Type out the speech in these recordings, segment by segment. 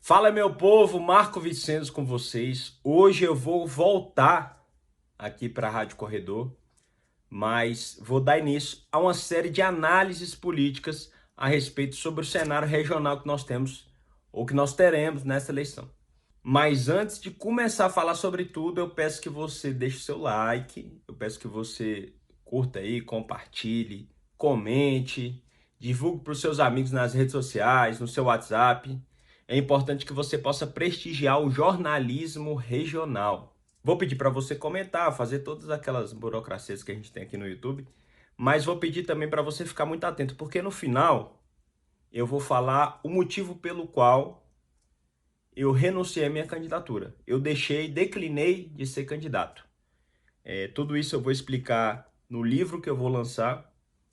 Fala, meu povo, Marco Vicenzo com vocês. Hoje eu vou voltar aqui para a Rádio Corredor, mas vou dar início a uma série de análises políticas a respeito sobre o cenário regional que nós temos ou que nós teremos nessa eleição. Mas antes de começar a falar sobre tudo, eu peço que você deixe seu like, eu peço que você curta aí, compartilhe, comente, divulgue para os seus amigos nas redes sociais, no seu WhatsApp. É importante que você possa prestigiar o jornalismo regional. Vou pedir para você comentar, fazer todas aquelas burocracias que a gente tem aqui no YouTube, mas vou pedir também para você ficar muito atento, porque no final eu vou falar o motivo pelo qual eu renunciei à minha candidatura. Eu declinei de ser candidato. Tudo isso eu vou explicar no livro que eu vou lançar,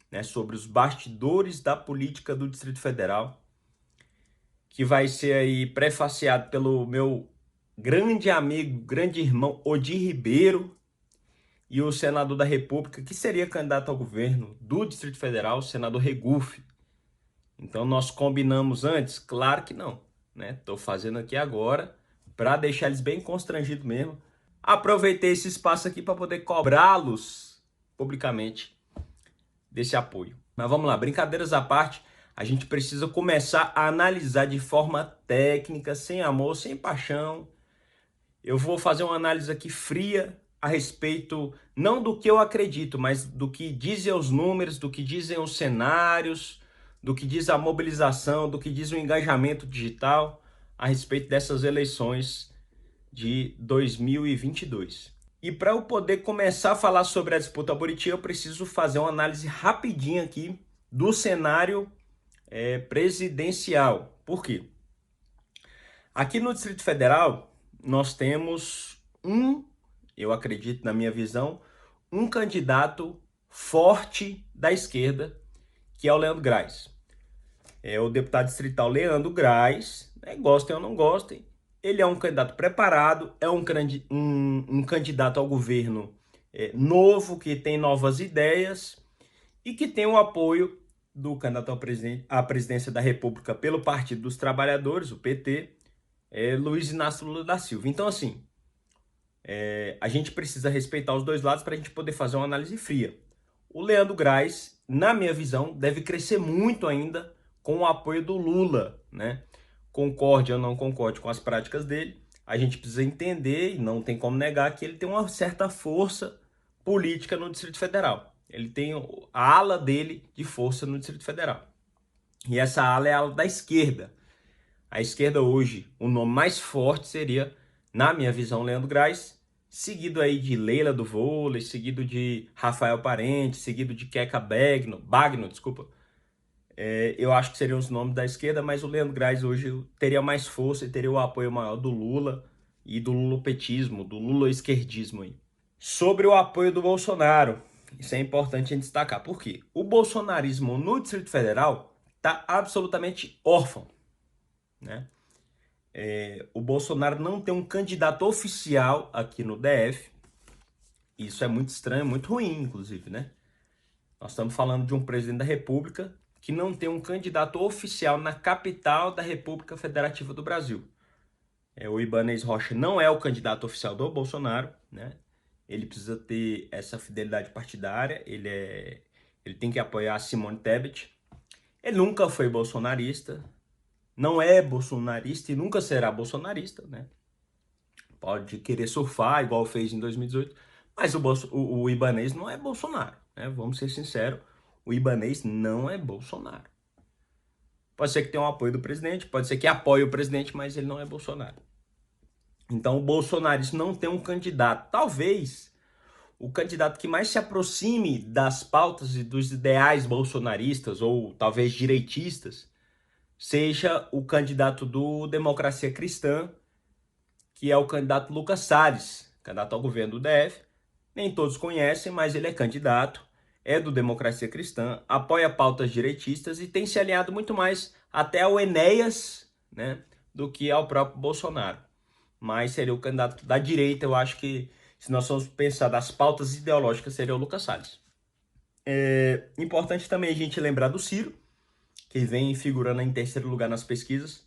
né, sobre os bastidores da política do Distrito Federal, que vai ser aí prefaciado pelo meu grande amigo, grande irmão Odir Ribeiro e o senador da República, que seria candidato ao governo do Distrito Federal, o senador Regufe. Então nós combinamos antes? Claro que não, né? Tô fazendo aqui agora para deixar eles bem constrangidos mesmo. Aproveitei esse espaço aqui para poder cobrá-los publicamente desse apoio. Mas vamos lá, brincadeiras à parte, a gente precisa começar a analisar de forma técnica, sem amor, sem paixão. Eu vou fazer uma análise aqui fria a respeito, não do que eu acredito, mas do que dizem os números, do que dizem os cenários, do que diz a mobilização, do que diz o engajamento digital a respeito dessas eleições de 2022. E para eu poder começar a falar sobre a disputa a Buriti, eu preciso fazer uma análise rapidinha aqui do cenário presidencial. Por quê? Aqui no Distrito Federal, nós temos eu acredito na minha visão, um candidato forte da esquerda, que é o Leandro Graz. É o deputado distrital Leandro Graz, né? Gostem ou não gostem, ele é um candidato preparado, é um candidato ao governo novo, que tem novas ideias e que tem o apoio do candidato à presidência da República pelo Partido dos Trabalhadores, o PT, Luiz Inácio Lula da Silva. Então, assim, a gente precisa respeitar os dois lados para a gente poder fazer uma análise fria. O Leandro Graz, na minha visão, deve crescer muito ainda com o apoio do Lula, né? Concorde ou não concorde com as práticas dele, a gente precisa entender, e não tem como negar, que ele tem uma certa força política no Distrito Federal. Ele tem a ala dele de força no Distrito Federal. E essa ala é a ala da esquerda. A esquerda hoje, o nome mais forte seria, na minha visão, Leandro Graz, seguido aí de Leila do Vôlei, seguido de Rafael Parente, seguido de Queca Bagno, desculpa. Eu acho que seriam os nomes da esquerda, mas o Leandro Graz hoje teria mais força e teria o apoio maior do Lula e do lulopetismo, do luloesquerdismo aí. Sobre o apoio do Bolsonaro, isso é importante a gente destacar. Por quê? O bolsonarismo no Distrito Federal está absolutamente órfão, né? O Bolsonaro não tem um candidato oficial aqui no DF. Isso é muito estranho, muito ruim, inclusive, né? Nós estamos falando de um presidente da República que não tem um candidato oficial na capital da República Federativa do Brasil. O Ibanez Rocha não é o candidato oficial do Bolsonaro, né? Ele precisa ter essa fidelidade partidária, ele tem que apoiar a Simone Tebet. Ele nunca foi bolsonarista, não é bolsonarista e nunca será bolsonarista, né? Pode querer surfar, igual fez em 2018, mas o Ibanez não é Bolsonaro, né? Vamos ser sinceros, o Ibanez não é Bolsonaro. Pode ser que tenha um apoio do presidente, pode ser que apoie o presidente, mas ele não é Bolsonaro. Então o bolsonarismo não tem um candidato. Talvez o candidato que mais se aproxime das pautas e dos ideais bolsonaristas, ou talvez direitistas, seja o candidato do Democracia Cristã, que é o candidato Lucas Salles, candidato ao governo do DF. Nem todos conhecem, mas ele é candidato, é do Democracia Cristã, apoia pautas direitistas e tem se alinhado muito mais até ao Enéas, né, do que ao próprio Bolsonaro. Mas seria o candidato da direita, eu acho que, se nós formos pensar das pautas ideológicas, seria o Lucas Salles. Importante também a gente lembrar do Ciro, que vem figurando em terceiro lugar nas pesquisas.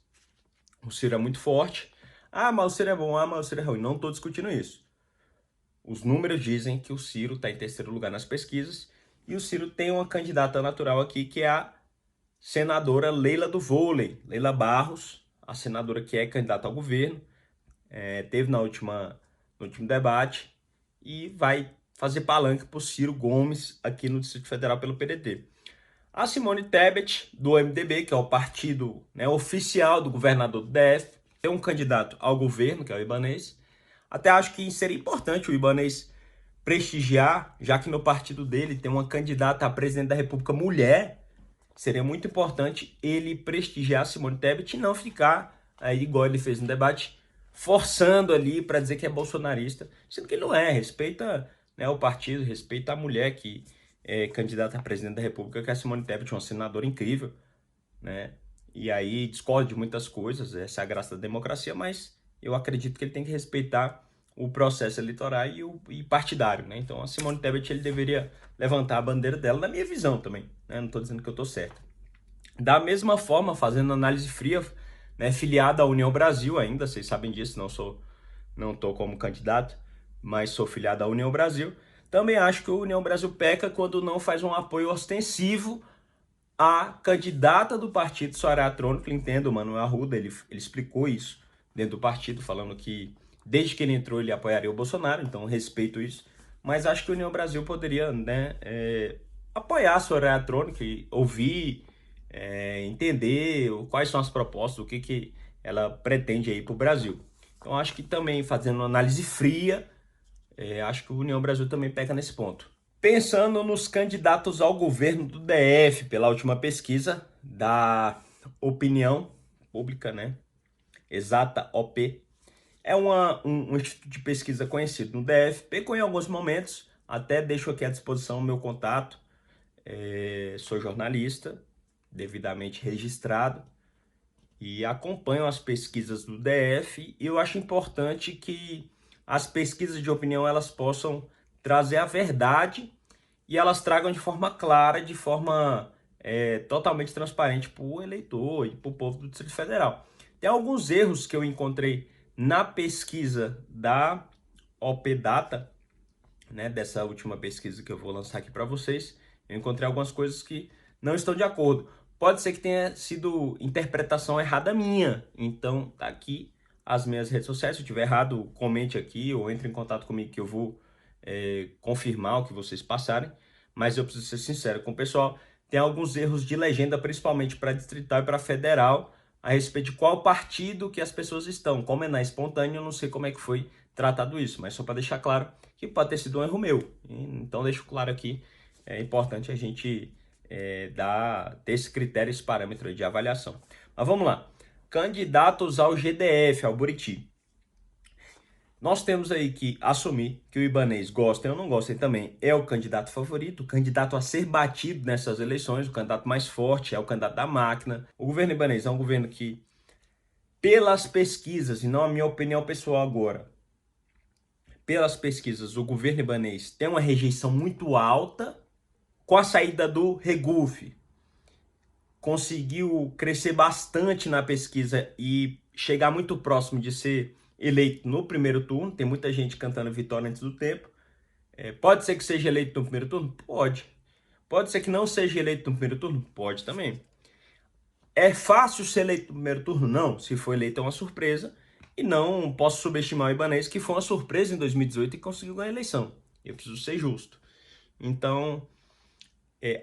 O Ciro é muito forte. Ah, mas o Ciro é bom, ah, mas o Ciro é ruim. Não estou discutindo isso. Os números dizem que o Ciro está em terceiro lugar nas pesquisas e o Ciro tem uma candidata natural aqui que é a senadora Leila do Vôlei, Leila Barros, a senadora que é candidata ao governo, teve no último debate e vai fazer palanque para o Ciro Gomes aqui no Distrito Federal pelo PDT. A Simone Tebet, do MDB, que é o partido, né, oficial do governador do DF, tem um candidato ao governo, que é o Ibanez. Até acho que seria importante o Ibanez prestigiar, já que no partido dele tem uma candidata a presidente da República mulher. Seria muito importante ele prestigiar a Simone Tebet e não ficar aí, igual ele fez no debate, forçando ali para dizer que é bolsonarista, sendo que ele não é. Respeita, né, o partido, respeita a mulher que é candidata a presidente da República, que é a Simone Tebet, uma senadora incrível, né? E aí discorda de muitas coisas, essa é a graça da democracia, mas eu acredito que ele tem que respeitar o processo eleitoral e partidário, né? Então a Simone Tebet ele deveria levantar a bandeira dela, na minha visão também, né? Não estou dizendo que eu estou certo. Da mesma forma, fazendo análise fria, né, filiado à União Brasil ainda, vocês sabem disso, não estou como candidato, mas sou filiado à União Brasil. Também acho que a União Brasil peca quando não faz um apoio ostensivo à candidata do partido, Soraya Tronic, entendo, Manuel Arruda, ele explicou isso dentro do partido, falando que desde que ele entrou ele apoiaria o Bolsonaro, então respeito isso, mas acho que a União Brasil poderia, né, apoiar a Soraya Tronic, ouvir, entender quais são as propostas, o que ela pretende aí para o Brasil. Então acho que também fazendo uma análise fria, acho que o União Brasil também peca nesse ponto. Pensando nos candidatos ao governo do DF, pela última pesquisa da Opinião Pública, né? Exata OP, é um instituto de pesquisa conhecido no DF, pecou em alguns momentos, até deixo aqui à disposição o meu contato, sou jornalista, devidamente registrado, e acompanho as pesquisas do DF, e eu acho importante que as pesquisas de opinião elas possam trazer a verdade e elas tragam de forma clara, de forma totalmente transparente para o eleitor e para o povo do Distrito Federal. Tem alguns erros que eu encontrei na pesquisa da OP Data, né, dessa última pesquisa que eu vou lançar aqui para vocês. Eu encontrei algumas coisas que não estão de acordo. Pode ser que tenha sido interpretação errada minha. Então, tá aqui as minhas redes sociais. Se eu tiver errado, comente aqui ou entre em contato comigo que eu vou confirmar o que vocês passarem. Mas eu preciso ser sincero com o pessoal. Tem alguns erros de legenda, principalmente para distrital e para federal, a respeito de qual partido que as pessoas estão. Como é na espontânea, eu não sei como é que foi tratado isso, mas só para deixar claro que pode ter sido um erro meu. Então deixo claro aqui, é importante a gente ter esse critério, esse parâmetro de avaliação. Mas vamos lá. Candidatos ao GDF, ao Buriti. Nós temos aí que assumir que o Ibanez, gostem ou não gostem também, é o candidato favorito, o candidato a ser batido nessas eleições, o candidato mais forte, é o candidato da máquina. O governo Ibanez é um governo que, pelas pesquisas, e não a minha opinião pessoal agora, pelas pesquisas, o governo ibanês tem uma rejeição muito alta. Com a saída do Regufe, conseguiu crescer bastante na pesquisa e chegar muito próximo de ser eleito no primeiro turno. Tem muita gente cantando vitória antes do tempo. Pode ser que seja eleito no primeiro turno? Pode. Pode ser que não seja eleito no primeiro turno? Pode também. É fácil ser eleito no primeiro turno? Não. Se for eleito é uma surpresa. E não posso subestimar o Ibanez, que foi uma surpresa em 2018 e conseguiu ganhar a eleição. Eu preciso ser justo. Então,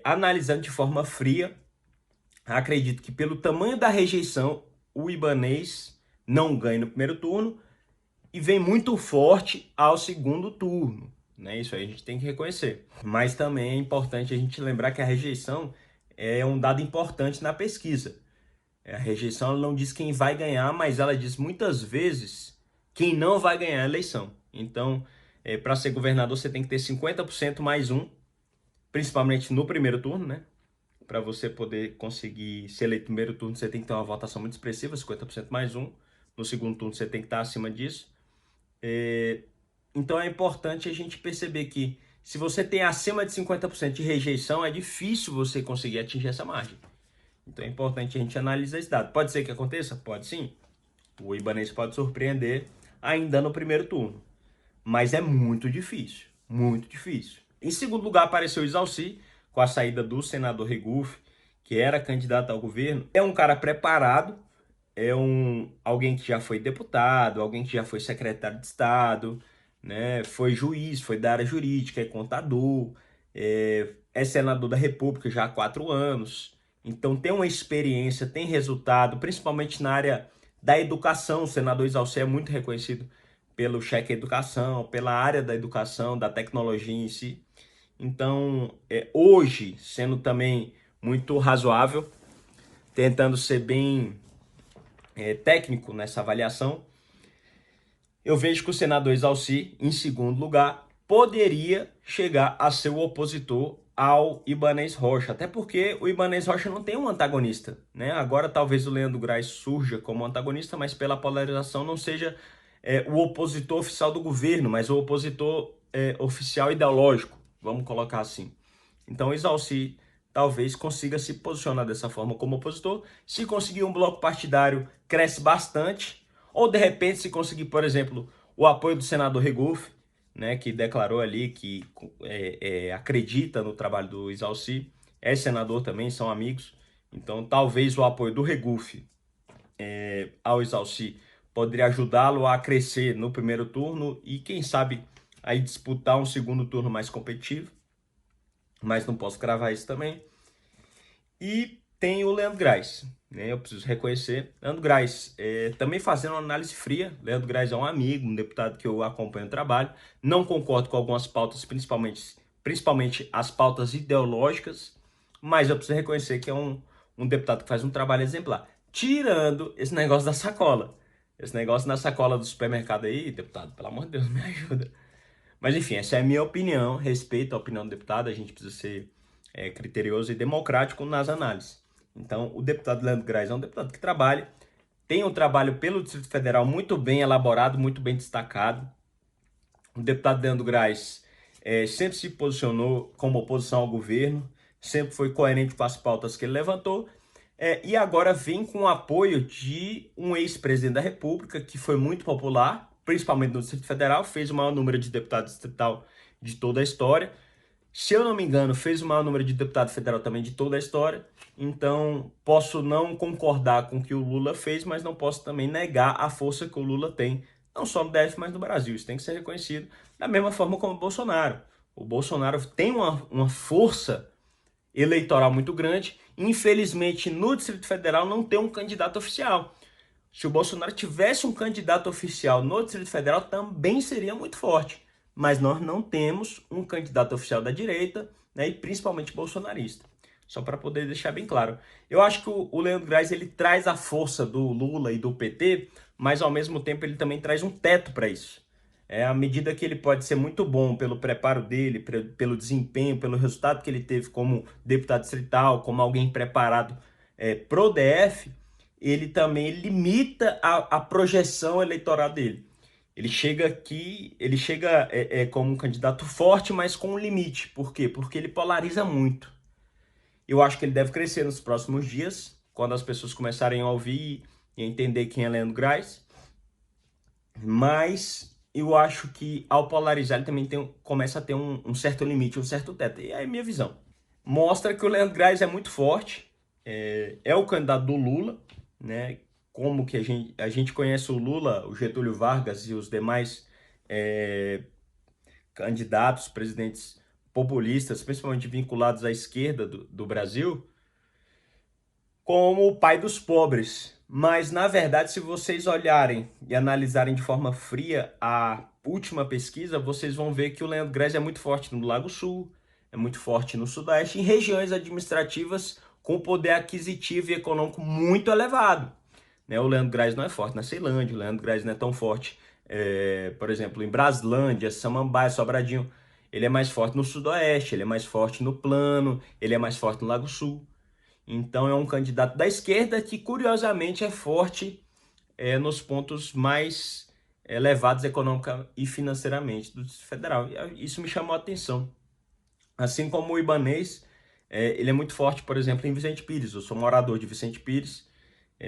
analisando de forma fria, acredito que pelo tamanho da rejeição, o Ibanez não ganha no primeiro turno e vem muito forte ao segundo turno, né? Isso aí a gente tem que reconhecer. Mas também é importante a gente lembrar que a rejeição é um dado importante na pesquisa. A rejeição ela não diz quem vai ganhar, mas ela diz muitas vezes quem não vai ganhar a eleição. Então, para ser governador, você tem que ter 50% mais um, principalmente no primeiro turno, né? Para você poder conseguir ser eleito no primeiro turno, você tem que ter uma votação muito expressiva, 50% mais um. No segundo turno, você tem que estar acima disso. Então, é importante a gente perceber que se você tem acima de 50% de rejeição, é difícil você conseguir atingir essa margem. Então, é importante a gente analisar esse dado. Pode ser que aconteça? Pode sim. O Ibanez pode surpreender ainda no primeiro turno. Mas é muito difícil, muito difícil. Em segundo lugar apareceu o Isalci, com a saída do senador Regufe, que era candidato ao governo. É um cara preparado, alguém que já foi deputado, alguém que já foi secretário de Estado, né? Foi juiz, foi da área jurídica, é contador, é senador da República já há 4 anos. Então tem uma experiência, tem resultado, principalmente na área da educação. O senador Isalci é muito reconhecido pelo cheque educação, pela área da educação, da tecnologia em si. Então, hoje, sendo também muito razoável, tentando ser bem técnico nessa avaliação, eu vejo que o senador Isalci, em segundo lugar, poderia chegar a ser o opositor ao Ibanez Rocha, até porque o Ibanez Rocha não tem um antagonista, né? Agora talvez o Leandro Graz surja como antagonista, mas pela polarização não seja o opositor oficial do governo, mas o opositor oficial ideológico, vamos colocar assim. Então o Isalci talvez consiga se posicionar dessa forma como opositor. Se conseguir um bloco partidário, cresce bastante. Ou de repente, se conseguir, por exemplo, o apoio do senador Regufe, né, que declarou ali que acredita no trabalho do Isalci, é senador também, são amigos. Então, talvez o apoio do Regufe ao Isalci poderia ajudá-lo a crescer no primeiro turno e, quem sabe, aí disputar um segundo turno mais competitivo. Mas não posso cravar isso também. E tem o Leandro Graz, né? Eu preciso reconhecer. Leandro Graz, também fazendo uma análise fria. Leandro Graz é um amigo, um deputado que eu acompanho o trabalho. Não concordo com algumas pautas, principalmente as pautas ideológicas, mas eu preciso reconhecer que é um deputado que faz um trabalho exemplar. Tirando esse negócio da sacola. Esse negócio na sacola do supermercado aí, deputado, pelo amor de Deus, me ajuda. Mas enfim, essa é a minha opinião, respeito a opinião do deputado, a gente precisa ser criterioso e democrático nas análises. Então, o deputado Leandro Graz é um deputado que trabalha, tem um trabalho pelo Distrito Federal muito bem elaborado, muito bem destacado. O deputado Leandro Graz sempre se posicionou como oposição ao governo, sempre foi coerente com as pautas que ele levantou, e agora vem com o apoio de um ex-presidente da República, que foi muito popular, principalmente no Distrito Federal, fez o maior número de deputados distrital de toda a história. Se eu não me engano, fez o maior número de deputado federal também de toda a história. Então, posso não concordar com o que o Lula fez, mas não posso também negar a força que o Lula tem, não só no DF, mas no Brasil. Isso tem que ser reconhecido da mesma forma como o Bolsonaro. O Bolsonaro tem uma força eleitoral muito grande. Infelizmente, no Distrito Federal não tem um candidato oficial. Se o Bolsonaro tivesse um candidato oficial no Distrito Federal, também seria muito forte. Mas nós não temos um candidato oficial da direita, né, e principalmente bolsonarista. Só para poder deixar bem claro. Eu acho que o Leandro Graz ele traz a força do Lula e do PT, mas ao mesmo tempo ele também traz um teto para isso. À medida que ele pode ser muito bom pelo preparo dele, pelo desempenho, pelo resultado que ele teve como deputado distrital, como alguém preparado pro DF, ele também limita a projeção eleitoral dele. Ele chega aqui, ele chega como um candidato forte, mas com um limite. Por quê? Porque ele polariza muito. Eu acho que ele deve crescer nos próximos dias, quando as pessoas começarem a ouvir e entender quem é Leandro Graz. Mas eu acho que ao polarizar ele também começa a ter um certo limite, um certo teto. E é a minha visão. Mostra que o Leandro Graz é muito forte, é o candidato do Lula, né? Como que a gente conhece o Lula, o Getúlio Vargas e os demais candidatos, presidentes populistas, principalmente vinculados à esquerda do Brasil, como o pai dos pobres. Mas, na verdade, se vocês olharem e analisarem de forma fria a última pesquisa, vocês vão ver que o Leandro Graz é muito forte no Lago Sul, é muito forte no Sudeste, em regiões administrativas com poder aquisitivo e econômico muito elevado. Né? O Leandro Graz não é forte na Ceilândia, o Leandro Graz não é tão forte, por exemplo, em Braslândia, Samambaia, Sobradinho. Ele é mais forte no Sudoeste, ele é mais forte no Plano, ele é mais forte no Lago Sul. Então é um candidato da esquerda que, curiosamente, é forte nos pontos mais elevados econômica e financeiramente do Distrito Federal. E isso me chamou a atenção. Assim como o Ibanez, ele é muito forte, por exemplo, em Vicente Pires. Eu sou morador de Vicente Pires.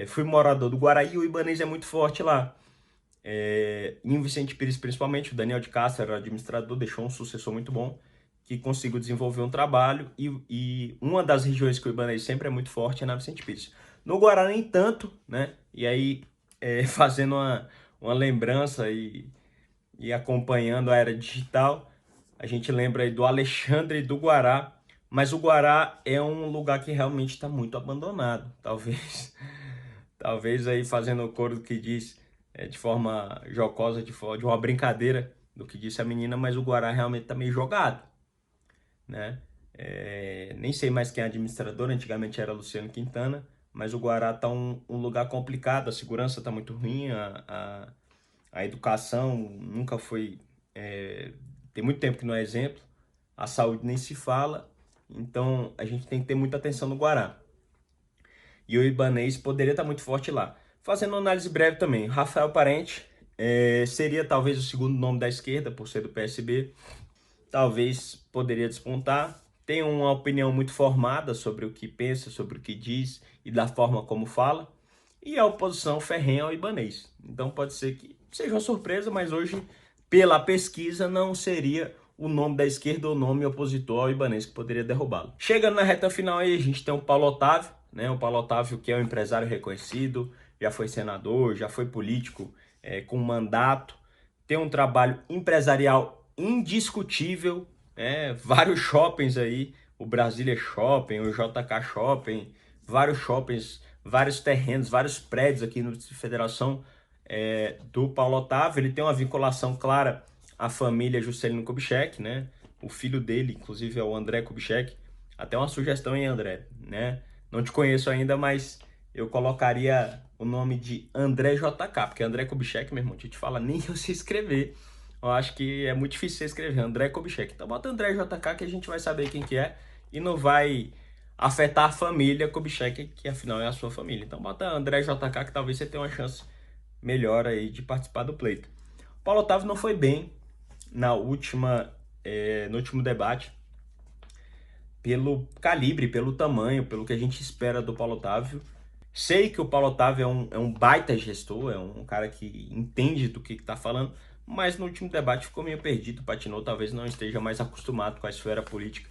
Fui morador do Guaraí, o Ibanez é muito forte lá. Em Vicente Pires, principalmente, o Daniel de Castro era administrador, deixou um sucessor muito bom, que conseguiu desenvolver um trabalho, e uma das regiões que o Ibanez sempre é muito forte é na Vicente Pires. No Guará nem tanto, né? E aí, fazendo uma lembrança e acompanhando a era digital, a gente lembra aí do Alexandre do Guará, mas o Guará é um lugar que realmente está muito abandonado, talvez. Talvez aí fazendo o coro do que diz, de forma jocosa, de uma brincadeira do que disse a menina, mas o Guará realmente tá meio jogado, né? Nem sei mais quem é administrador, antigamente era Luciano Quintana, mas o Guará tá um lugar complicado, a segurança tá muito ruim, a educação nunca foi. Tem muito tempo que não é exemplo, a saúde nem se fala, então a gente tem que ter muita atenção no Guará. E o Ibanez poderia estar muito forte lá. Fazendo uma análise breve também, Rafael Parente seria talvez o segundo nome da esquerda, por ser do PSB. Talvez poderia despontar. Tem uma opinião muito formada sobre o que pensa, sobre o que diz e da forma como fala. E a oposição ferrenha ao Ibanez. Então pode ser que seja uma surpresa, mas hoje, pela pesquisa, não seria o nome da esquerda ou o nome opositor ao Ibanez que poderia derrubá-lo. Chegando na reta final aí, a gente tem o Paulo Otávio, né? O Paulo Otávio, que é um empresário reconhecido, já foi senador, já foi político com mandato, tem um trabalho empresarial indiscutível, vários shoppings aí, o Brasília Shopping, o JK Shopping, vários shoppings, vários terrenos, vários prédios aqui no Distrito Federal são do Paulo Otávio. Ele tem uma vinculação clara à família Juscelino Kubitschek, né? O filho dele, inclusive, é o André Kubitschek. Até uma sugestão, hein, André, né? Não te conheço ainda, mas eu colocaria o nome de André JK, porque André Kubitschek, meu irmão, deixa eu te falar, nem eu sei escrever. Eu acho que é muito difícil escrever André Kubitschek. Então bota André JK que a gente vai saber quem que é e não vai afetar a família Kubitschek, que afinal é a sua família. Então bota André JK que talvez você tenha uma chance melhor aí de participar do pleito. Paulo Otávio não foi bem no último debate, pelo calibre, pelo tamanho, pelo que a gente espera do Paulo Otávio. Sei que o Paulo Otávio é um baita gestor, é um cara que entende do que está falando, mas no último debate ficou meio perdido, patinou, talvez não esteja mais acostumado com a esfera política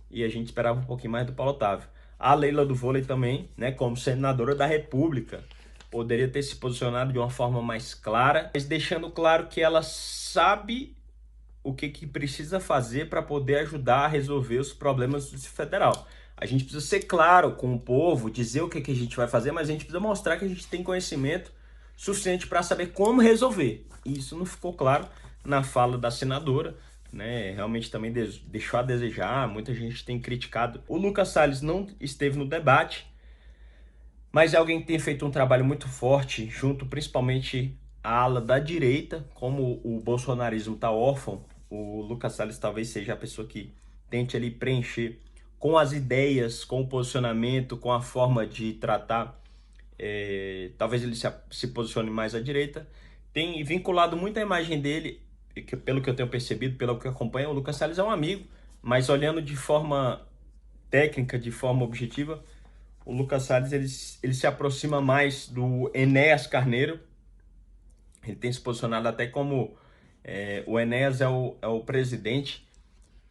e a gente esperava um pouquinho mais do Paulo Otávio. A Leila do vôlei também, né, como senadora da República, poderia ter se posicionado de uma forma mais clara, mas deixando claro que ela sabe o que precisa fazer para poder ajudar a resolver os problemas do Distrito Federal. A gente precisa ser claro com o povo, dizer o que a gente vai fazer, mas a gente precisa mostrar que a gente tem conhecimento suficiente para saber como resolver. E isso não ficou claro na fala da senadora, né? Realmente também deixou a desejar, muita gente tem criticado. O Lucas Salles não esteve no debate, mas é alguém que tem feito um trabalho muito forte, junto principalmente à ala da direita. Como o bolsonarismo está órfão, o Lucas Salles talvez seja a pessoa que tente ali preencher com as ideias, com o posicionamento, com a forma de tratar. Talvez ele se posicione mais à direita. Tem vinculado muito a imagem dele, pelo que eu tenho percebido, pelo que eu acompanho, o Lucas Salles é um amigo, mas olhando de forma técnica, de forma objetiva, o Lucas Salles ele se aproxima mais do Enéas Carneiro. Ele tem se posicionado até como o Enéas é o presidente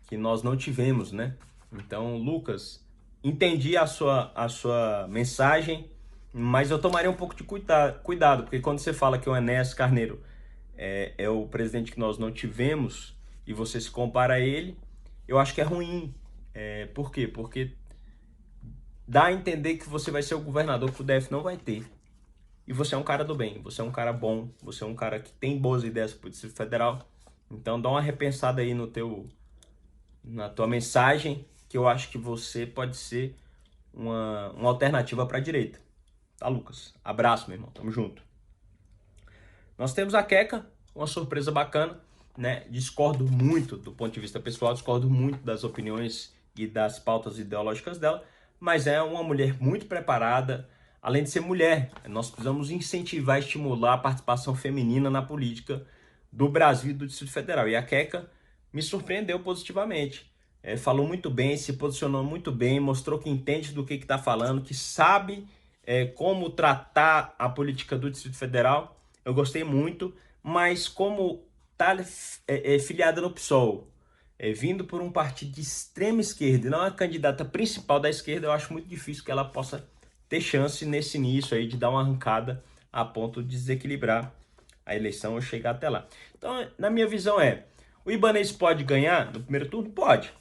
que nós não tivemos, né? Então, Lucas, entendi a sua mensagem, mas eu tomaria um pouco de cuidado, porque quando você fala que o Enéas Carneiro é o presidente que nós não tivemos e você se compara a ele, eu acho que é ruim. Por quê? Porque dá a entender que você vai ser o governador que o DF não vai ter. E você é um cara do bem, você é um cara bom, você é um cara que tem boas ideias para o Distrito Federal. Então dá uma repensada aí na tua mensagem, que eu acho que você pode ser uma alternativa para a direita. Tá, Lucas? Abraço, meu irmão. Tamo junto. Nós temos a Queca, uma surpresa bacana, né? Discordo muito do ponto de vista pessoal, discordo muito das opiniões e das pautas ideológicas dela, mas é uma mulher muito preparada. Além de ser mulher, nós precisamos incentivar e estimular a participação feminina na política do Brasil e do Distrito Federal. E a Queca me surpreendeu positivamente. Falou muito bem, se posicionou muito bem, mostrou que entende do que está falando, que sabe como tratar a política do Distrito Federal, eu gostei muito, mas como está filiada no PSOL, vindo por um partido de extrema esquerda e não é a candidata principal da esquerda, eu acho muito difícil que ela possa ter chance nesse início aí de dar uma arrancada a ponto de desequilibrar a eleição ou chegar até lá. Então, na minha visão o Ibanez pode ganhar no primeiro turno? Pode.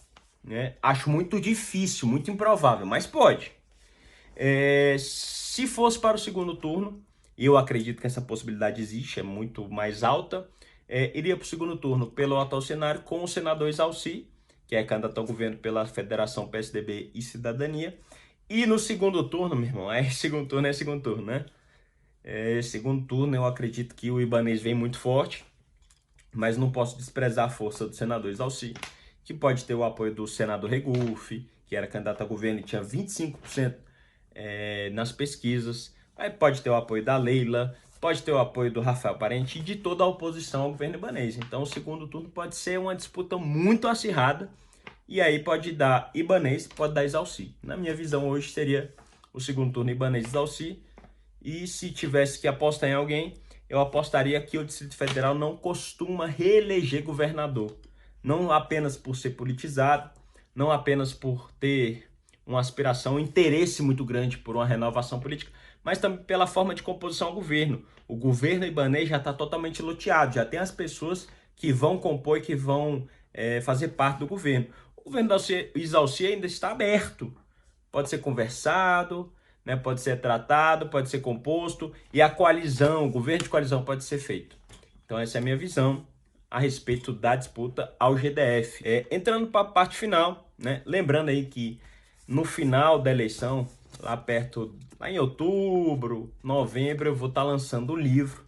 Né? Acho muito difícil, muito improvável, mas pode. Se fosse para o segundo turno, e eu acredito que essa possibilidade existe, é muito mais alta, iria para o segundo turno pelo atual cenário com o senador Exalci, que é candidato ao governo pela Federação PSDB e Cidadania. E no segundo turno, meu irmão, segundo turno, né? Segundo turno, eu acredito que o Ibanez vem muito forte, mas não posso desprezar a força do senador Exalci, que pode ter o apoio do senador Regufe, que era candidato a governo e tinha 25% nas pesquisas. Aí pode ter o apoio da Leila, pode ter o apoio do Rafael Parente e de toda a oposição ao governo ibanez. Então o segundo turno pode ser uma disputa muito acirrada e aí pode dar Ibanez, pode dar Exalci. Na minha visão hoje seria o segundo turno Ibanez e Exalci. E se tivesse que apostar em alguém, eu apostaria que o Distrito Federal não costuma reeleger governador. Não apenas por ser politizado, não apenas por ter uma aspiração, um interesse muito grande por uma renovação política, mas também pela forma de composição ao governo. O governo ibanez já está totalmente loteado, já tem as pessoas que vão compor e que vão fazer parte do governo. O governo da Exalci ainda está aberto, pode ser conversado, né, pode ser tratado, pode ser composto, e a coalizão, o governo de coalizão pode ser feito. Então essa é a minha visão a respeito da disputa ao GDF. Entrando para a parte final, né, lembrando aí que no final da eleição, lá em outubro, novembro, eu vou estar lançando o livro.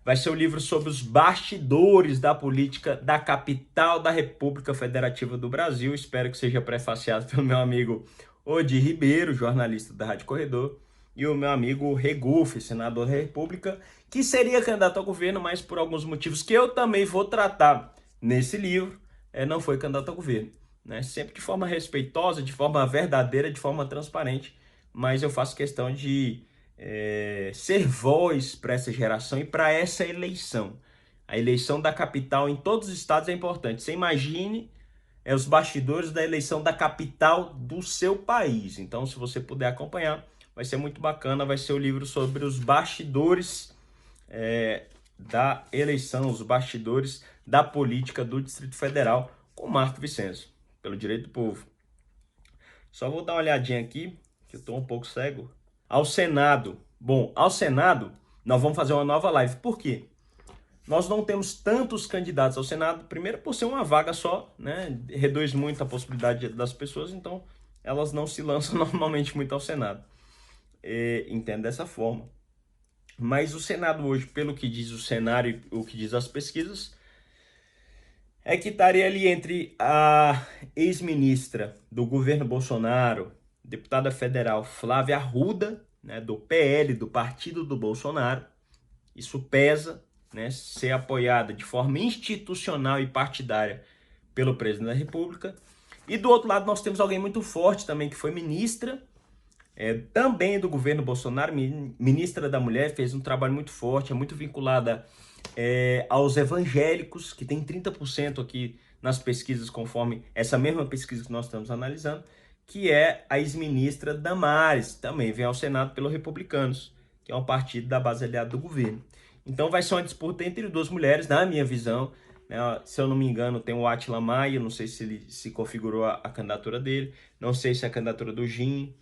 Vai ser o livro sobre os bastidores da política da capital da República Federativa do Brasil. Espero que seja prefaciado pelo meu amigo Odi Ribeiro, jornalista da Rádio Corredor, e o meu amigo Regufe, senador da República, que seria candidato ao governo, mas por alguns motivos que eu também vou tratar nesse livro, não foi candidato ao governo. Né? Sempre de forma respeitosa, de forma verdadeira, de forma transparente, mas eu faço questão de ser voz para essa geração e para essa eleição. A eleição da capital em todos os estados é importante. Você imagine os bastidores da eleição da capital do seu país. Então, se você puder acompanhar, vai ser muito bacana. Vai ser o livro sobre os bastidores da eleição, os bastidores da política do Distrito Federal, com Marco Vicenzo, pelo Direito do Povo. Só vou dar uma olhadinha aqui, que eu estou um pouco cego. Ao Senado. Bom, ao Senado, nós vamos fazer uma nova live. Por quê? Nós não temos tantos candidatos ao Senado, primeiro por ser uma vaga só, né? Reduz muito a possibilidade das pessoas, então elas não se lançam normalmente muito ao Senado. Entendo dessa forma. Mas o Senado hoje, pelo que diz o cenário e o que diz as pesquisas, é que estaria ali entre a ex-ministra do governo Bolsonaro, deputada federal Flávia Arruda, né, do PL, do partido do Bolsonaro. Isso pesa, né, ser apoiada de forma institucional e partidária pelo presidente da República. E do outro lado nós temos alguém muito forte também, que foi ministra, também do governo Bolsonaro, ministra da Mulher, fez um trabalho muito forte, é muito vinculada aos evangélicos, que tem 30% aqui nas pesquisas, conforme essa mesma pesquisa que nós estamos analisando, que é a ex-ministra Damares, também vem ao Senado pelos Republicanos, que é um partido da base aliada do governo. Então vai ser uma disputa entre duas mulheres, na minha visão. Né? Se eu não me engano, tem o Átila Maia, não sei se ele se configurou a candidatura dele, não sei se a candidatura do Jim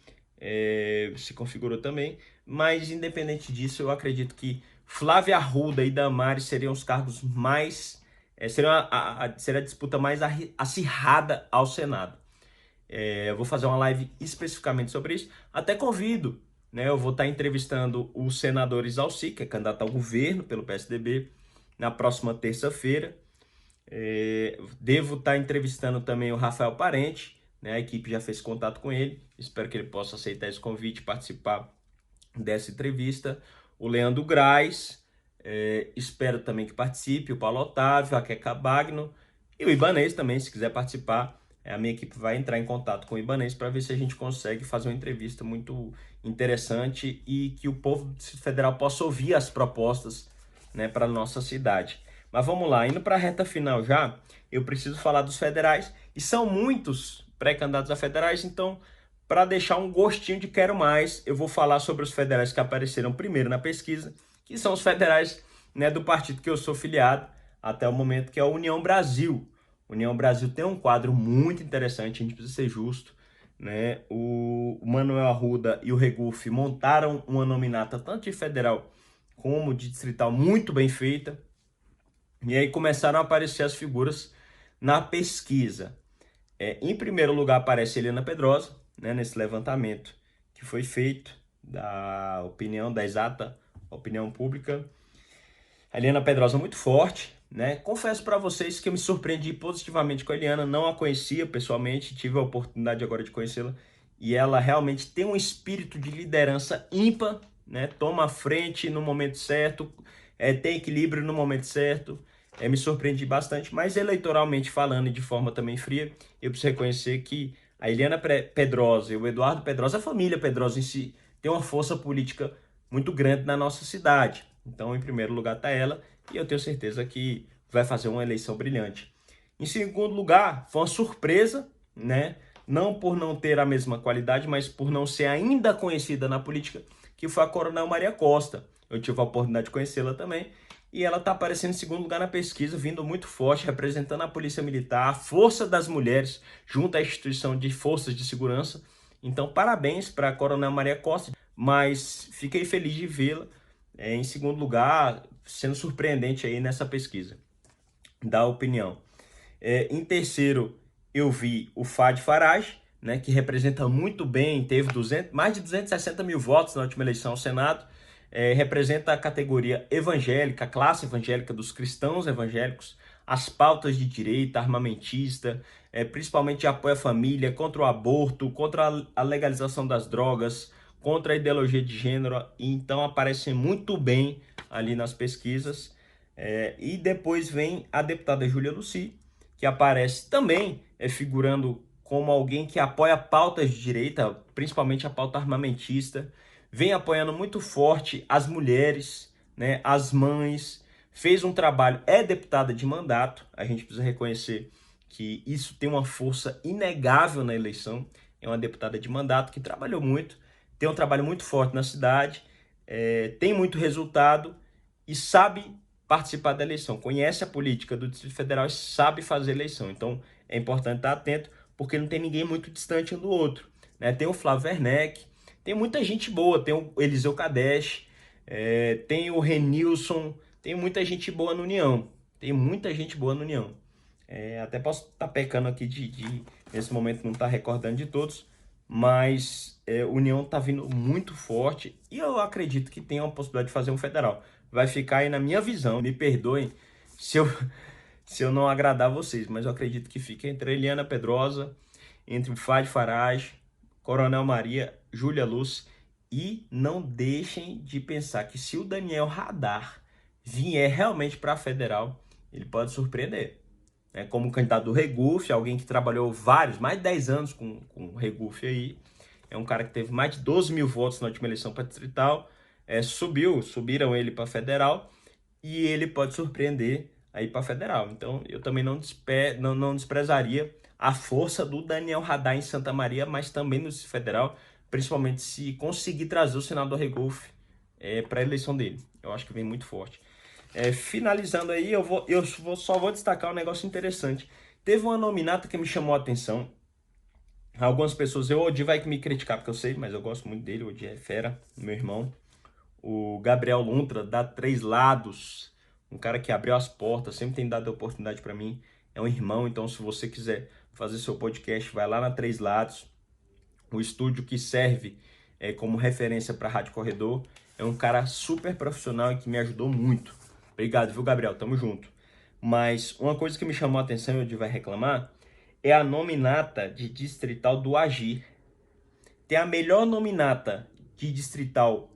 se configurou também, mas independente disso, eu acredito que Flávia Arruda e Damares seriam os cargos mais... seria a disputa mais acirrada ao Senado. Eu vou fazer uma live especificamente sobre isso. Até convido, né? Eu vou estar entrevistando o senador Exalci, que é candidato ao governo pelo PSDB, na próxima terça-feira. Devo estar entrevistando também o Rafael Parente, né? A equipe já fez contato com ele. Espero que ele possa aceitar esse convite e participar dessa entrevista. O Leandro Graz, espero também que participe. O Paulo Otávio, a Queca Bagno e o Ibanez também, se quiser participar. A minha equipe vai entrar em contato com o Ibanez para ver se a gente consegue fazer uma entrevista muito interessante e que o povo do Distrito Federal possa ouvir as propostas, né, para a nossa cidade. Mas vamos lá, indo para a reta final já, eu preciso falar dos federais, e são muitos pré-candidatos a federais, então, para deixar um gostinho de quero mais, eu vou falar sobre os federais que apareceram primeiro na pesquisa, que são os federais, né, do partido que eu sou filiado até o momento, que é a União Brasil. União Brasil tem um quadro muito interessante, a gente precisa ser justo, né? O Manuel Arruda e o Regufe montaram uma nominata tanto de federal como de distrital muito bem feita. E aí começaram a aparecer as figuras na pesquisa. Em primeiro lugar aparece Helena Pedrosa, né, nesse levantamento que foi feito da opinião, da exata opinião pública. A Eliana Pedrosa muito forte, né? Confesso para vocês que eu me surpreendi positivamente com a Eliana, não a conhecia pessoalmente, tive a oportunidade agora de conhecê-la, e ela realmente tem um espírito de liderança ímpar, né? Toma a frente no momento certo, tem equilíbrio no momento certo. Me surpreendi bastante, mas eleitoralmente falando e de forma também fria, eu preciso reconhecer que a Eliana Pedrosa e o Eduardo Pedrosa, a família Pedrosa em si, tem uma força política muito grande na nossa cidade. Então, em primeiro lugar está ela, e eu tenho certeza que vai fazer uma eleição brilhante. Em segundo lugar, foi uma surpresa, né? Não por não ter a mesma qualidade, mas por não ser ainda conhecida na política, que foi a Coronel Maria Costa. Eu tive a oportunidade de conhecê-la também, e ela está aparecendo em segundo lugar na pesquisa, vindo muito forte, representando a Polícia Militar, a força das mulheres, junto à instituição de forças de segurança. Então, parabéns para a Coronel Maria Costa, mas fiquei feliz de vê-la em segundo lugar, sendo surpreendente aí nessa pesquisa da opinião. Em terceiro, eu vi o Fad Farage, né, que representa muito bem, teve mais de 260 mil votos na última eleição ao Senado, representa a categoria evangélica, a classe evangélica dos cristãos evangélicos, as pautas de direita, armamentista, principalmente de apoio à família, contra o aborto, contra a legalização das drogas, contra a ideologia de gênero, e então aparecem muito bem ali nas pesquisas. E depois vem a deputada Júlia Lucy, que aparece também figurando como alguém que apoia pautas de direita, principalmente a pauta armamentista, vem apoiando muito forte as mulheres, né, as mães, fez um trabalho, é deputada de mandato, a gente precisa reconhecer que isso tem uma força inegável na eleição, é uma deputada de mandato que trabalhou muito, tem um trabalho muito forte na cidade, tem muito resultado e sabe participar da eleição, conhece a política do Distrito Federal e sabe fazer eleição. Então é importante estar atento, porque não tem ninguém muito distante um do outro, né? Tem o Flávio Werneck, tem muita gente boa, tem o Eliseu Kadesh, tem o Renilson, tem muita gente boa na União. Tem muita gente boa na União. Até posso estar pecando aqui nesse momento não estar recordando de todos, mas União está vindo muito forte e eu acredito que tem uma possibilidade de fazer um federal. Vai ficar aí na minha visão, me perdoem se eu, se eu não agradar vocês, mas eu acredito que fica entre a Eliana Pedrosa, entre o Fad Farage, Coronel Maria, Júlia Luz, e não deixem de pensar que se o Daniel Radar vier realmente para a federal, ele pode surpreender. Como candidato do Regufe, alguém que trabalhou mais de 10 anos com o Regufe aí, é um cara que teve mais de 12 mil votos na última eleição para distrital, subiram ele para federal, e ele pode surpreender aí para federal. Então eu também não desprezaria a força do Daniel Radar em Santa Maria, mas também no federal, principalmente se conseguir trazer o senador Regufe para a eleição dele. Eu acho que vem muito forte. Finalizando aí, só vou destacar um negócio interessante. Teve uma nominata que me chamou a atenção. Algumas pessoas, o Odi vai me criticar porque eu sei, mas eu gosto muito dele, o Odi é fera, meu irmão. O Gabriel Luntra, da Três Lados, um cara que abriu as portas, sempre tem dado a oportunidade para mim. É um irmão, então se você quiser fazer seu podcast, vai lá na Três Lados, o estúdio que serve como referência para a Rádio Corredor. É um cara super profissional e que me ajudou muito. Obrigado, viu, Gabriel? Tamo junto. Mas uma coisa que me chamou a atenção e o Odi vai reclamar é a nominata de distrital do Agir. Tem a melhor nominata de distrital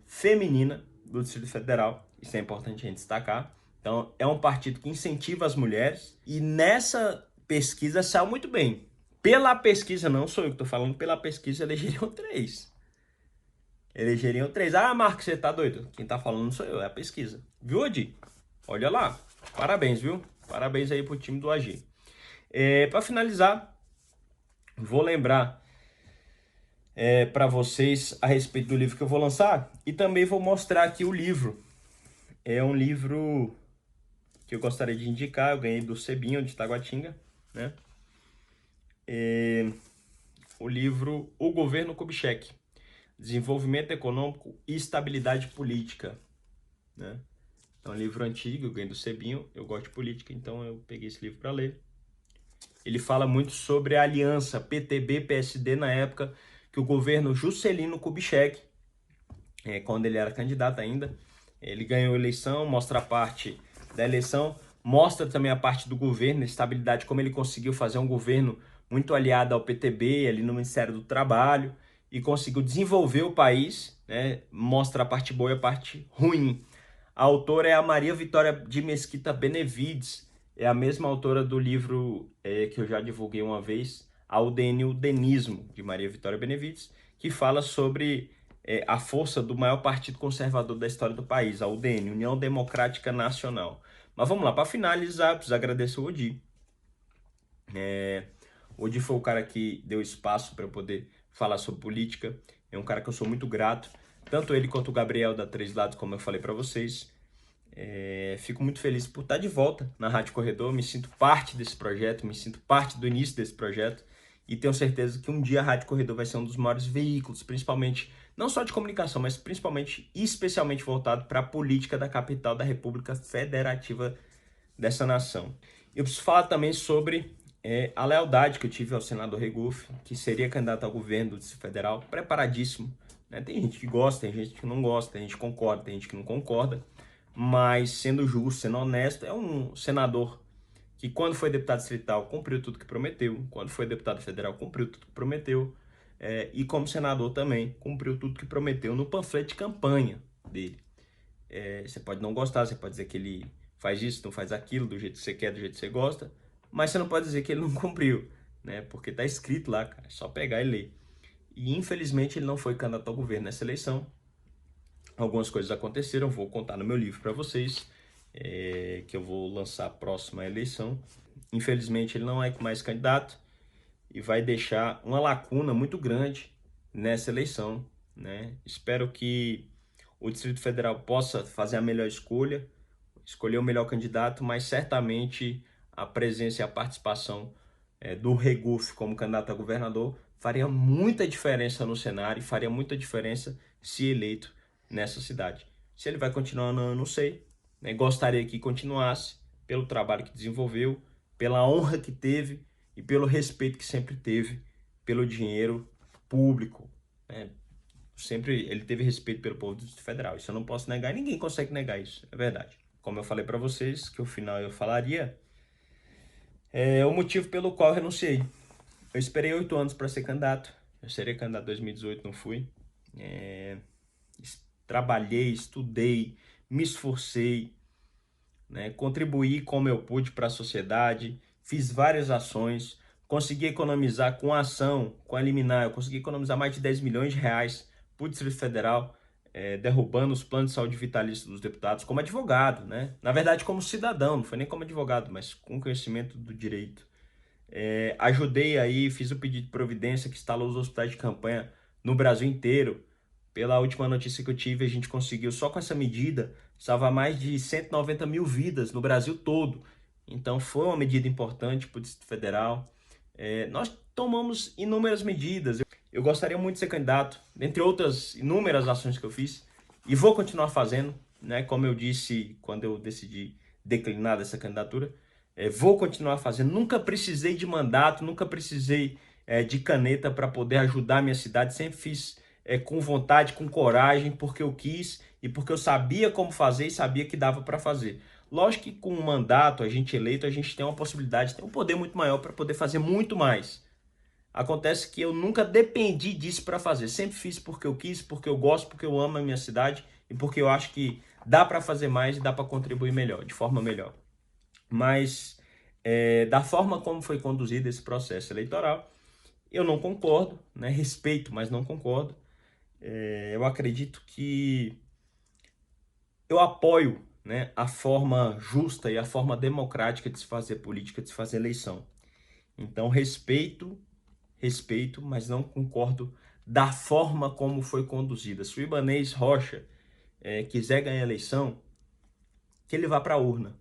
feminina do Distrito Federal, isso é importante a gente destacar. Então, é um partido que incentiva as mulheres e nessa pesquisa saiu muito bem. Pela pesquisa, não sou eu que estou falando, pela pesquisa elegeriam 3. Elegeriam 3. Ah, Marcos, você tá doido? Quem tá falando não sou eu, é a pesquisa. Viu, Odi? Olha lá. Parabéns, viu? Parabéns aí pro time do AG. Para finalizar, vou lembrar para vocês a respeito do livro que eu vou lançar e também vou mostrar aqui o livro. É um livro que eu gostaria de indicar, eu ganhei do Sebinho de Taguatinga, né? O livro O Governo Kubitschek, Desenvolvimento Econômico e Estabilidade Política, né? É um livro antigo, eu ganhei do Sebinho, eu gosto de política, então eu peguei esse livro para ler. Ele fala muito sobre a aliança PTB-PSD na época que o governo Juscelino Kubitschek, quando ele era candidato ainda, ele ganhou a eleição, mostra a parte da eleição, mostra também a parte do governo, a estabilidade, como ele conseguiu fazer um governo muito aliado ao PTB, ali no Ministério do Trabalho, e conseguiu desenvolver o país, né? Mostra a parte boa e a parte ruim. A autora é a Maria Vitória de Mesquita Benevides, é a mesma autora do livro que eu já divulguei uma vez, Alden e o Denismo, de Maria Vitória Benevides, que fala sobre a força do maior partido conservador da história do país, a UDN, União Democrática Nacional. Mas vamos lá, para finalizar, preciso agradecer o Odi. O Odi foi o cara que deu espaço para eu poder falar sobre política. É um cara que eu sou muito grato. Tanto ele quanto o Gabriel da Três Lados, como eu falei para vocês. Fico muito feliz por estar de volta na Rádio Corredor. Me sinto parte desse projeto, me sinto parte do início desse projeto. E tenho certeza que um dia a Rádio Corredor vai ser um dos maiores veículos, principalmente, não só de comunicação, mas principalmente e especialmente voltado para a política da capital da República Federativa dessa nação. Eu preciso falar também sobre a lealdade que eu tive ao senador Regufe, que seria candidato ao governo do Distrito Federal, preparadíssimo. Né? Tem gente que gosta, tem gente que não gosta, tem gente que concorda, tem gente que não concorda, mas sendo justo, sendo honesto, é um senador que quando foi deputado distrital cumpriu tudo que prometeu, quando foi deputado federal cumpriu tudo que prometeu, e como senador também cumpriu tudo que prometeu no panfleto de campanha dele. Você pode não gostar, você pode dizer que ele faz isso, não faz aquilo, do jeito que você quer, do jeito que você gosta, mas você não pode dizer que ele não cumpriu, né? Porque tá escrito lá, cara, é só pegar e ler. E infelizmente ele não foi candidato ao governo nessa eleição. Algumas coisas aconteceram, vou contar no meu livro para vocês, que eu vou lançar próxima à eleição. Infelizmente ele não é mais candidato e vai deixar uma lacuna muito grande nessa eleição, né? Espero que o Distrito Federal possa fazer a melhor escolha, escolher o melhor candidato, mas certamente a presença e a participação do Regufe como candidato a governador faria muita diferença no cenário e faria muita diferença se eleito nessa cidade. Se ele vai continuar, não sei. Né? Gostaria que continuasse pelo trabalho que desenvolveu, pela honra que teve e pelo respeito que sempre teve pelo dinheiro público. Né? Sempre ele teve respeito pelo povo do Distrito Federal. Isso eu não posso negar, ninguém consegue negar isso, é verdade. Como eu falei para vocês, que o final eu falaria, é o motivo pelo qual eu renunciei. Eu esperei 8 anos para ser candidato. Eu seria candidato em 2018, não fui. Trabalhei, estudei, me esforcei, né? Contribuí como eu pude para a sociedade, fiz várias ações, consegui economizar com a ação, com a liminar, eu consegui economizar mais de 10 milhões de reais para o Distrito Federal, derrubando os planos de saúde vitalício dos deputados como advogado, né? Na verdade, como cidadão, não foi nem como advogado, mas com conhecimento do direito. Ajudei aí, fiz o pedido de providência que instalou os hospitais de campanha no Brasil inteiro. Pela última notícia que eu tive, a gente conseguiu, só com essa medida, salvar mais de 190 mil vidas no Brasil todo. Então foi uma medida importante para o Distrito Federal. Nós tomamos inúmeras medidas. Eu gostaria muito de ser candidato, entre outras inúmeras ações que eu fiz, e vou continuar fazendo, né? Como eu disse quando eu decidi declinar dessa candidatura, vou continuar fazendo. Nunca precisei de mandato, nunca precisei de caneta para poder ajudar a minha cidade. Sempre fiz com vontade, com coragem, porque eu quis e porque eu sabia como fazer e sabia que dava para fazer. Lógico que com um mandato, a gente eleito, a gente tem uma possibilidade, tem um poder muito maior para poder fazer muito mais. Acontece que eu nunca dependi disso para fazer. Sempre fiz porque eu quis, porque eu gosto, porque eu amo a minha cidade e porque eu acho que dá para fazer mais e dá para contribuir melhor, de forma melhor. Mas da forma como foi conduzido esse processo eleitoral, eu não concordo, né? Respeito, mas não concordo. Eu acredito que eu apoio, né, a forma justa e a forma democrática de se fazer política, de se fazer eleição. Então, respeito, mas não concordo da forma como foi conduzida. Se o Ibanez Rocha quiser ganhar a eleição, que ele vá para a urna,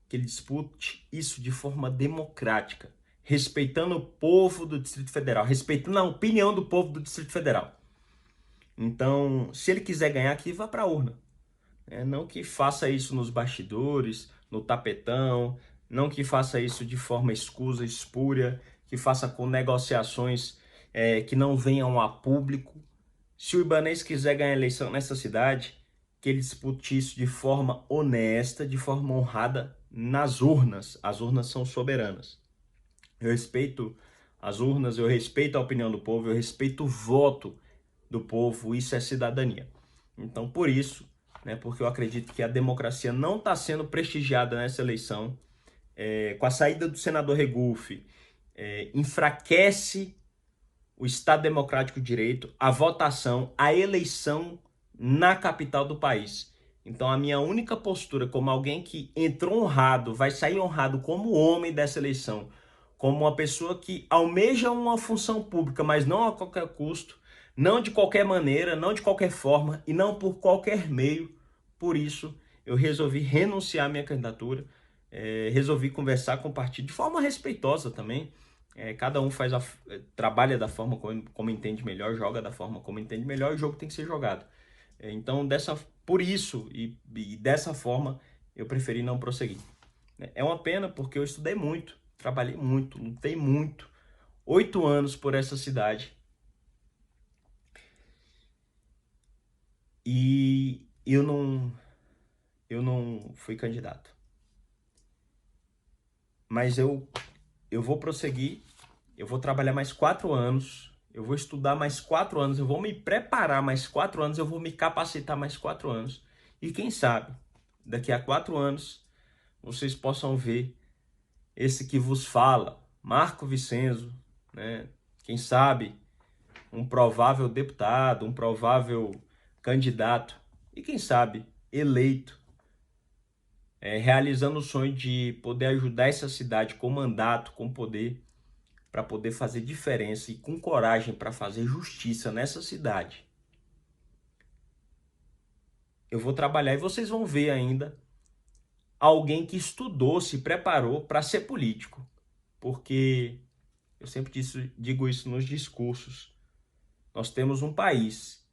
que ele dispute isso de forma democrática, respeitando o povo do Distrito Federal, respeitando a opinião do povo do Distrito Federal. Então, se ele quiser ganhar aqui, vá para a urna. Não que faça isso nos bastidores, no tapetão, não que faça isso de forma escusa, espúria, que faça com negociações que não venham a público. Se o Ibanez quiser ganhar a eleição nessa cidade, que ele dispute isso de forma honesta, de forma honrada nas urnas. As urnas são soberanas. Eu respeito as urnas, eu respeito a opinião do povo, eu respeito o voto do povo, isso é cidadania. Então, por isso, porque eu acredito que a democracia não está sendo prestigiada nessa eleição, com a saída do senador Regufe, enfraquece o Estado Democrático de Direito, a votação, a eleição na capital do país. Então, a minha única postura como alguém que entrou honrado, vai sair honrado como homem dessa eleição, como uma pessoa que almeja uma função pública, mas não a qualquer custo, não de qualquer maneira, não de qualquer forma e não por qualquer meio. Por isso, eu resolvi renunciar à minha candidatura, resolvi conversar com o partido de forma respeitosa também. Cada um trabalha da forma como entende melhor, joga da forma como entende melhor, e o jogo tem que ser jogado. Então, por isso e dessa forma, eu preferi não prosseguir. É uma pena porque eu estudei muito, trabalhei muito, lutei muito, 8 anos por essa cidade. E eu não fui candidato. Mas eu vou prosseguir, eu vou trabalhar mais 4 anos, eu vou estudar mais 4 anos, eu vou me preparar mais 4 anos, eu vou me capacitar mais 4 anos. E quem sabe, daqui a 4 anos, vocês possam ver esse que vos fala, Marco Vicenzo, né? Quem sabe, um provável deputado, um provável candidato, e quem sabe, eleito, realizando o sonho de poder ajudar essa cidade com mandato, com poder, para poder fazer diferença e com coragem para fazer justiça nessa cidade. Eu vou trabalhar e vocês vão ver ainda alguém que estudou, se preparou para ser político. Porque eu sempre digo isso nos discursos. Nós temos um país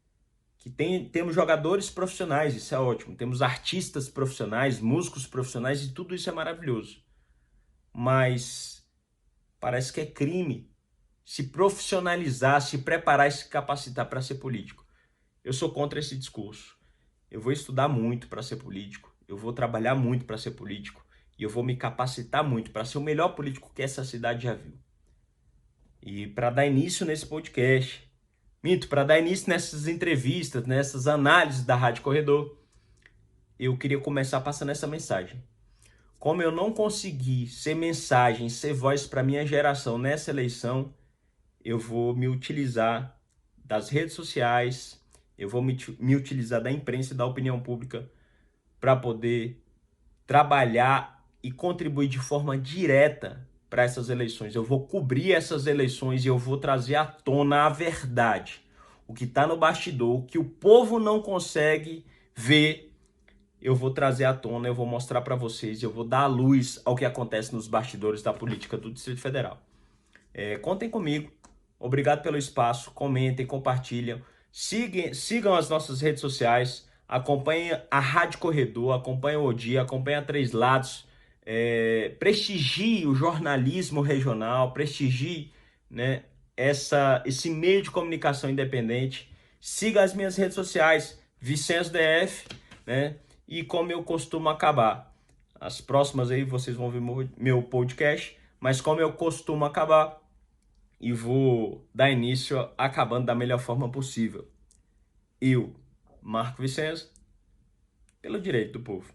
que temos jogadores profissionais, isso é ótimo. Temos artistas profissionais, músicos profissionais e tudo isso é maravilhoso. Mas parece que é crime se profissionalizar, se preparar e se capacitar para ser político. Eu sou contra esse discurso. Eu vou estudar muito para ser político, eu vou trabalhar muito para ser político e eu vou me capacitar muito para ser o melhor político que essa cidade já viu. E para dar início nesse podcast, para dar início nessas entrevistas, nessas análises da Rádio Corredor, eu queria começar passando essa mensagem. Como eu não consegui ser mensagem, ser voz para minha geração nessa eleição, eu vou me utilizar das redes sociais, eu vou me utilizar da imprensa e da opinião pública para poder trabalhar e contribuir de forma direta para essas eleições. Eu vou cobrir essas eleições e eu vou trazer à tona a verdade. O que está no bastidor, o que o povo não consegue ver, eu vou trazer à tona, eu vou mostrar para vocês, eu vou dar a luz ao que acontece nos bastidores da política do Distrito Federal. Contem comigo. Obrigado pelo espaço. Comentem, compartilham. Sigam as nossas redes sociais. Acompanhem a Rádio Corredor, acompanhem o ODI, acompanhem a Três Lados. Prestigie o jornalismo regional, prestigie, né, esse meio de comunicação independente. Siga as minhas redes sociais, Vicenzo DF, né? E como eu costumo acabar, as próximas aí vocês vão ver meu podcast, mas como eu costumo acabar, e vou dar início acabando da melhor forma possível. Eu, Marco Vicenzo, pelo direito do povo.